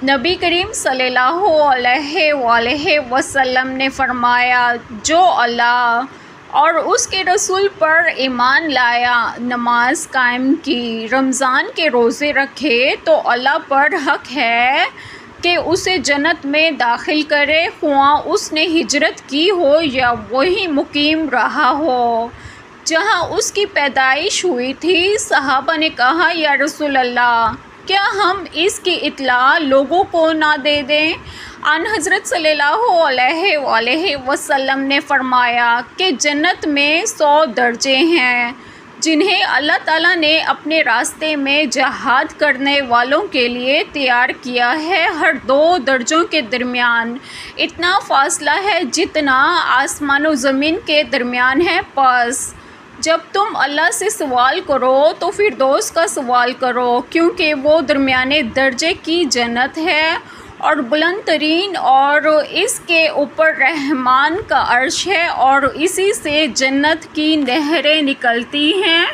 نبی کریم صلی اللہ علیہ وآلہ وسلم نے فرمایا، جو اللہ اور اس کے رسول پر ایمان لایا، نماز قائم کی، رمضان کے روزے رکھے، تو اللہ پر حق ہے کہ اسے جنت میں داخل کرے، خواہ اس نے ہجرت کی ہو یا وہیں مقیم رہا ہو جہاں اس کی پیدائش ہوئی تھی۔ صحابہ نے کہا، یا رسول اللہ، کیا ہم اس کی اطلاع لوگوں کو نہ دے دیں؟ آن حضرت صلی اللہ علیہ وآلہ وسلم نے فرمایا کہ جنت میں 100 درجے ہیں جنہیں اللہ تعالیٰ نے اپنے راستے میں جہاد کرنے والوں کے لیے تیار کیا ہے۔ ہر 2 درجوں کے درمیان اتنا فاصلہ ہے جتنا آسمان و زمین کے درمیان ہے۔ پس جب تم اللہ سے سوال کرو تو فردوس کا سوال کرو، کیونکہ وہ درمیانے درجے کی جنت ہے اور بلند ترین، اور اس کے اوپر رحمان کا عرش ہے، اور اسی سے جنت کی نہریں نکلتی ہیں۔